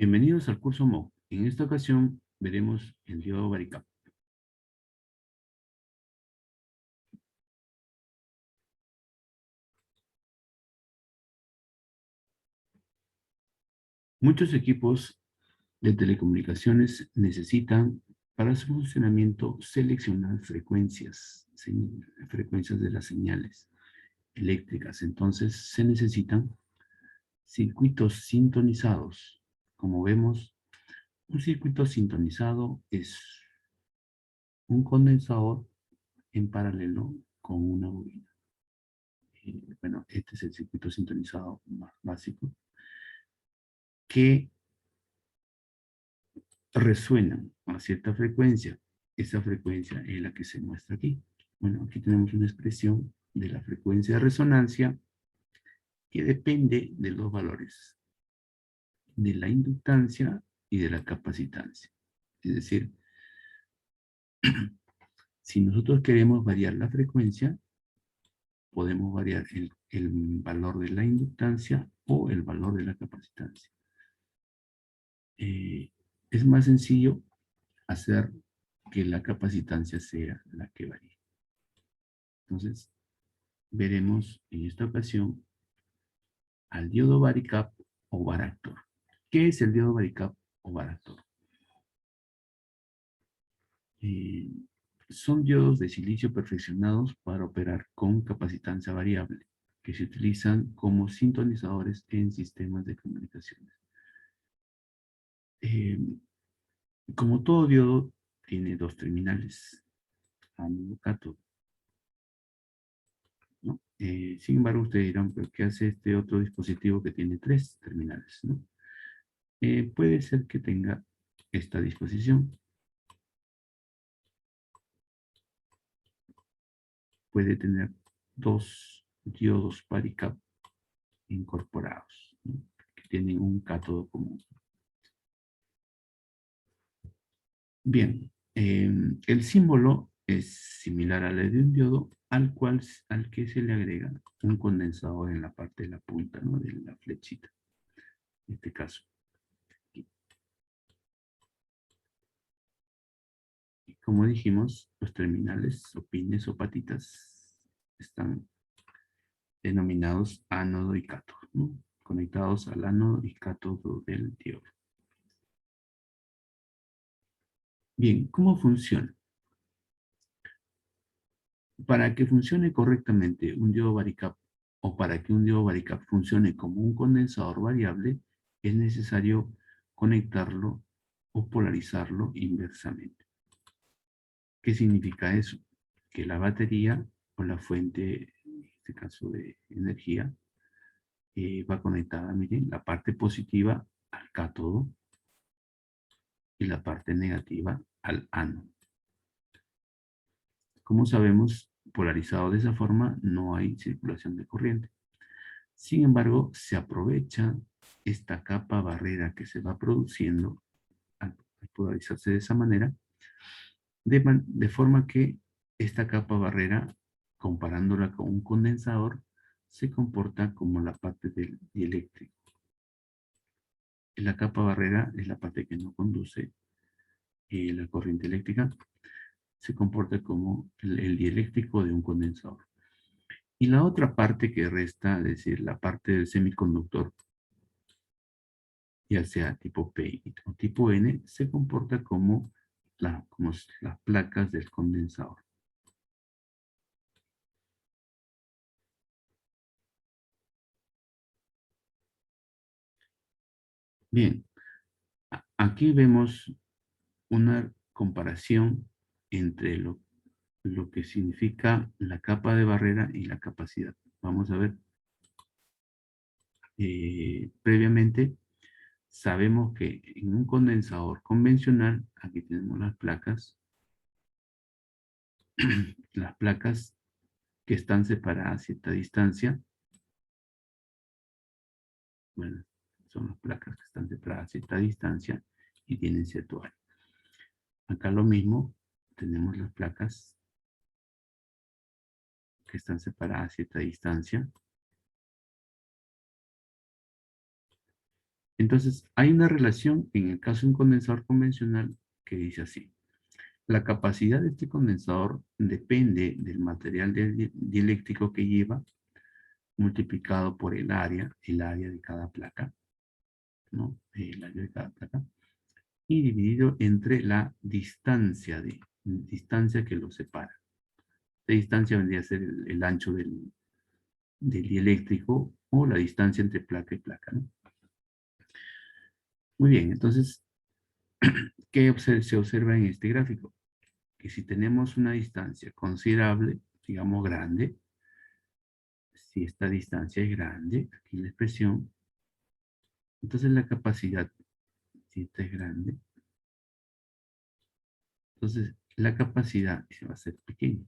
Bienvenidos al curso MOOC. En esta ocasión veremos el diodo varicap. Muchos equipos de telecomunicaciones necesitan para su funcionamiento seleccionar frecuencias de las señales eléctricas. Entonces se necesitan circuitos sintonizados. Como vemos, un circuito sintonizado es un condensador en paralelo con una bobina. Bueno, este es el circuito sintonizado más básico, que resuenan a cierta frecuencia. Esa frecuencia es la que se muestra aquí. Bueno, aquí tenemos una expresión de la frecuencia de resonancia que depende de los valores de la inductancia y de la capacitancia. Es decir, si nosotros queremos variar la frecuencia, podemos variar el valor de la inductancia o el valor de la capacitancia. Es más sencillo hacer que la capacitancia sea la que varíe. Entonces, veremos en esta ocasión al diodo varicap o varactor. ¿Qué es el diodo varicap o varactor? Eh, Son diodos de silicio perfeccionados para operar con capacitancia variable, que se utilizan como sintonizadores en sistemas de comunicaciones. Eh, Como todo diodo, tiene dos terminales, ánodo y cátodo, ¿no? Sin embargo, ustedes dirán, ¿pero qué hace este otro dispositivo que tiene tres terminales, ¿no? Puede ser que tenga esta disposición. Puede tener dos diodos varicap incorporados, ¿no? Que tienen un cátodo común. Bien, el símbolo es similar al de un diodo al que se le agrega un condensador en la parte de la punta, ¿no? De la flechita, en este caso. Y como dijimos, los terminales o pines o patitas están denominados ánodo y cátodo, ¿no? Conectados al ánodo y cátodo del diodo. Bien, ¿cómo funciona? Para que funcione correctamente un diodo varicap o para que un diodo varicap funcione como un condensador variable, es necesario conectarlo o polarizarlo inversamente. ¿Qué significa eso? Que la batería o la fuente, en este caso de energía, va conectada, miren, la parte positiva al cátodo y la parte negativa al ánodo. Como sabemos, polarizado de esa forma no hay circulación de corriente. Sin embargo, se aprovecha esta capa barrera que se va produciendo al polarizarse de esa manera, de forma que esta capa barrera, comparándola con un condensador, se comporta como la parte del dieléctrico. La capa barrera es la parte que no conduce la corriente eléctrica, se comporta como el dieléctrico de un condensador. Y la otra parte que resta, es decir, la parte del semiconductor, ya sea tipo P o tipo N, se comporta como las placas del condensador. Bien, aquí vemos una comparación entre lo que significa la capa de barrera y la capacidad. Vamos a ver. Previamente, sabemos que en un condensador convencional, aquí tenemos las placas que están separadas a cierta distancia. Bueno, son las placas que están separadas a cierta distancia y tienen cierto área. Acá lo mismo, tenemos las placas que están separadas a cierta distancia Entonces, hay una relación en el caso de un condensador convencional que dice así. La capacidad de este condensador depende del material dieléctrico que lleva multiplicado por el área de cada placa, ¿no? El área de cada placa, y dividido entre la distancia que lo separa. La distancia vendría a ser el ancho del dieléctrico o la distancia entre placa y placa, ¿no? Muy bien, entonces, ¿qué se observa en este gráfico? Que si tenemos una distancia considerable, digamos grande, si esta distancia es grande, aquí la expresión, entonces la capacidad, si esta es grande, entonces la capacidad va a ser pequeña,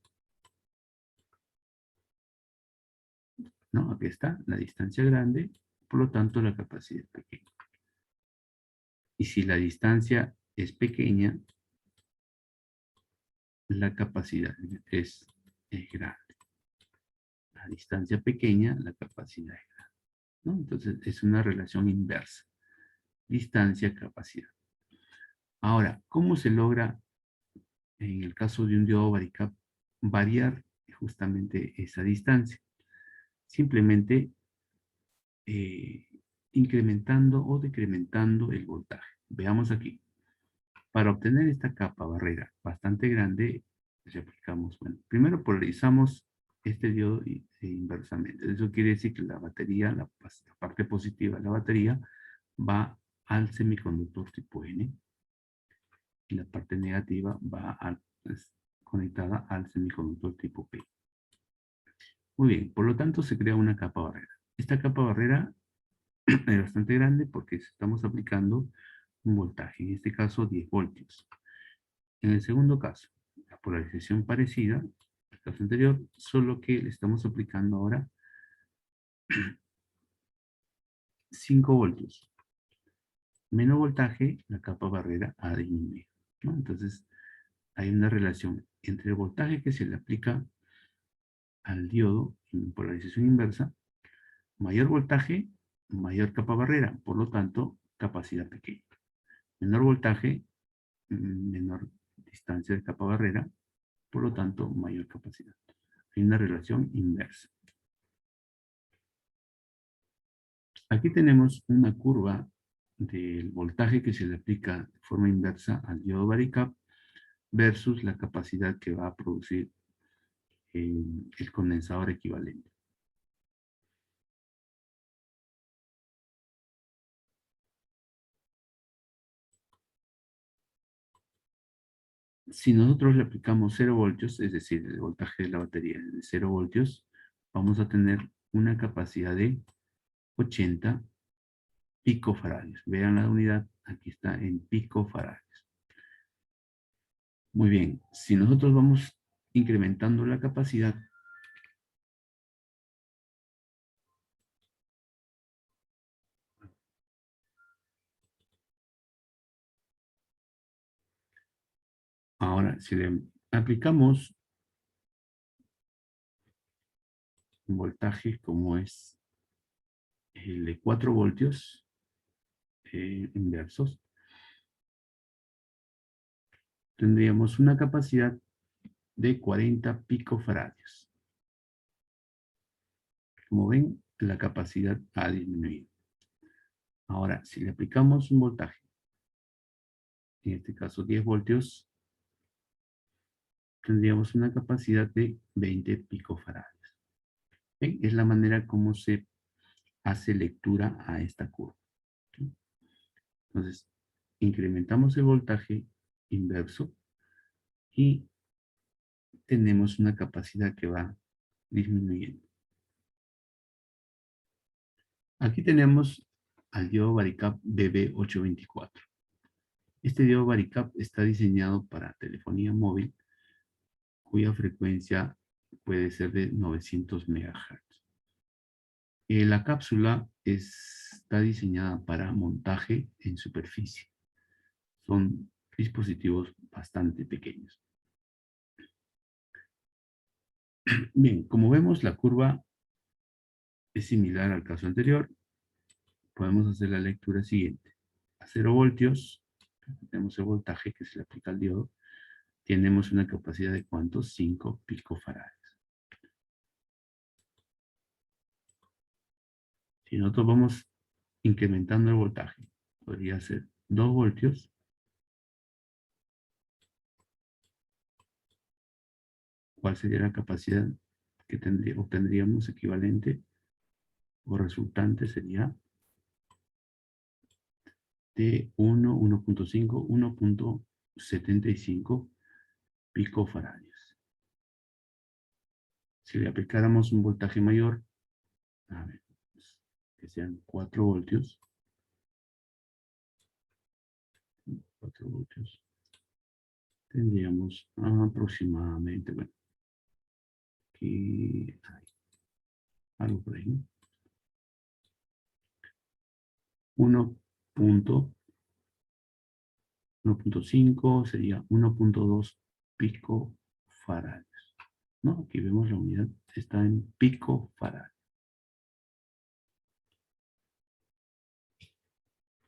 ¿no? Aquí está, la distancia grande, por lo tanto la capacidad es pequeña. Y si la distancia es pequeña, la capacidad es grande. La distancia pequeña, la capacidad es grande, ¿no? Entonces es una relación inversa. Distancia-capacidad. Ahora, ¿cómo se logra, en el caso de un diodo varicap, variar justamente esa distancia? Simplemente eh, incrementando o decrementando el voltaje. Veamos aquí. Para obtener esta capa barrera bastante grande, le aplicamos, bueno, primero polarizamos este diodo inversamente. Eso quiere decir que la batería, la parte positiva de la batería, va al semiconductor tipo N y la parte negativa es conectada al semiconductor tipo P. Muy bien, por lo tanto se crea una capa barrera. Esta capa barrera es bastante grande porque estamos aplicando un voltaje, en este caso 10 voltios. En el segundo caso, la polarización parecida al caso anterior, solo que le estamos aplicando ahora 5 voltios. Menos voltaje, la capa barrera ha disminuido, ¿no? Entonces, hay una relación entre el voltaje que se le aplica al diodo en polarización inversa, mayor voltaje, mayor capa barrera, por lo tanto, capacidad pequeña. Menor voltaje, menor distancia de capa barrera, por lo tanto, mayor capacidad. Hay una relación inversa. Aquí tenemos una curva del voltaje que se le aplica de forma inversa al diodo varicap versus la capacidad que va a producir el condensador equivalente. Si nosotros le aplicamos 0 voltios, es decir, el voltaje de la batería es de 0 voltios, vamos a tener una capacidad de 80 picofaradios. Vean la unidad, aquí está en picofaradios. Muy bien, si nosotros vamos incrementando la capacidad, ahora si le aplicamos un voltaje como es el de 4 voltios inversos, tendríamos una capacidad de 40 picofaradios. Como ven, la capacidad ha disminuido. Ahora, si le aplicamos un voltaje, en este caso 10 voltios, tendríamos una capacidad de 20 picofaradios. ¿Ven? Es la manera como se hace lectura a esta curva. ¿Sí? Entonces, incrementamos el voltaje inverso y tenemos una capacidad que va disminuyendo. Aquí tenemos al diodo Varicap BB824. Este diodo Varicap está diseñado para telefonía móvil cuya frecuencia puede ser de 900 MHz. La cápsula está diseñada para montaje en superficie. Son dispositivos bastante pequeños. Bien, como vemos, la curva es similar al caso anterior. podemos hacer la lectura siguiente. A 0 voltios, tenemos el voltaje que se le aplica al diodo, tenemos una capacidad de ¿cuántos? 5 picofarads. Si nosotros vamos incrementando el voltaje, podría ser 2 voltios. ¿Cuál sería la capacidad que obtendríamos equivalente o resultante? Sería de 1.5, 1.75 picofaradios. Si le aplicáramos un voltaje mayor, a ver, que sean 4 voltios, 4 voltios, tendríamos aproximadamente, bueno, aquí hay algo por ahí, 1.5 sería 1.2 picofaradios, ¿no? Aquí vemos la unidad, está en picofaradios.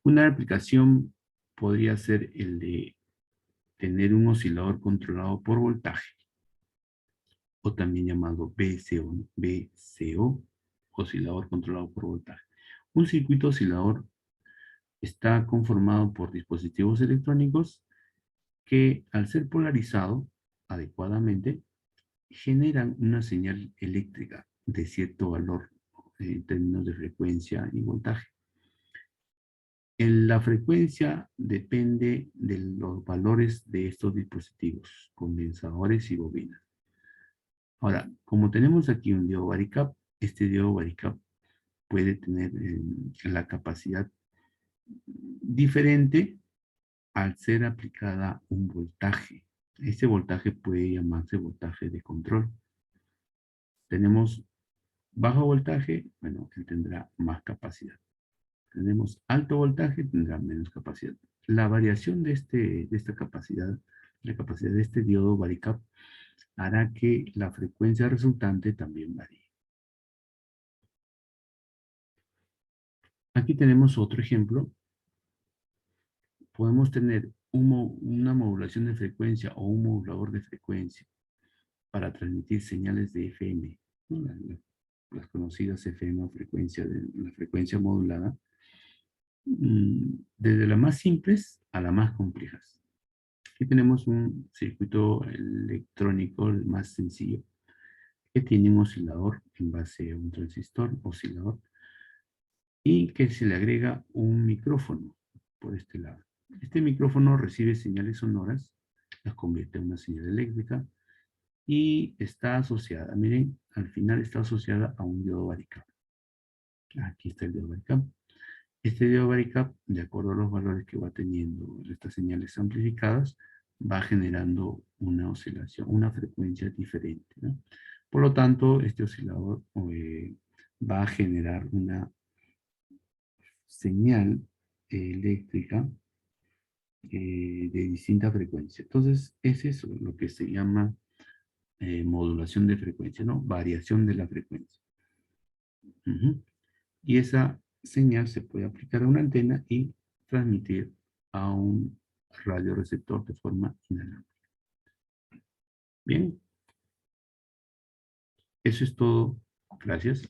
Una aplicación podría ser el de tener un oscilador controlado por voltaje, o también llamado BCO, BCO, oscilador controlado por voltaje. Un circuito oscilador está conformado por dispositivos electrónicos que, al ser polarizado adecuadamente, generan una señal eléctrica de cierto valor en términos de frecuencia y voltaje. La frecuencia depende de los valores de estos dispositivos, condensadores y bobinas. Ahora, como tenemos aquí un diodo varicap, este diodo varicap puede tener la capacidad diferente al ser aplicada un voltaje. Este voltaje puede llamarse voltaje de control. Tenemos bajo voltaje, bueno, él tendrá más capacidad. Tenemos alto voltaje, tendrá menos capacidad. La variación de esta capacidad, la capacidad de este diodo varicap, hará que la frecuencia resultante también varíe. Aquí tenemos otro ejemplo. Podemos tener una modulación de frecuencia o un modulador de frecuencia para transmitir señales de FM, ¿no? Las conocidas FM o la frecuencia modulada, desde las más simples a las más complejas. Aquí tenemos un circuito electrónico más sencillo que tiene un oscilador en base a un transistor oscilador y que se le agrega un micrófono por este lado. Este micrófono recibe señales sonoras, las convierte en una señal eléctrica y está asociada, miren, al final está asociada a un diodo varicap. Aquí está el diodo varicap. Este diodo varicap, de acuerdo a los valores que va teniendo estas señales amplificadas, va generando una oscilación, una frecuencia diferente, ¿no? Por lo tanto, este oscilador va a generar una señal eléctrica de distinta frecuencia. Entonces, es eso lo que se llama modulación de frecuencia, ¿no? Variación de la frecuencia. Y esa señal se puede aplicar a una antena y transmitir a un radioreceptor de forma inalámbrica. Bien, eso es todo. Gracias.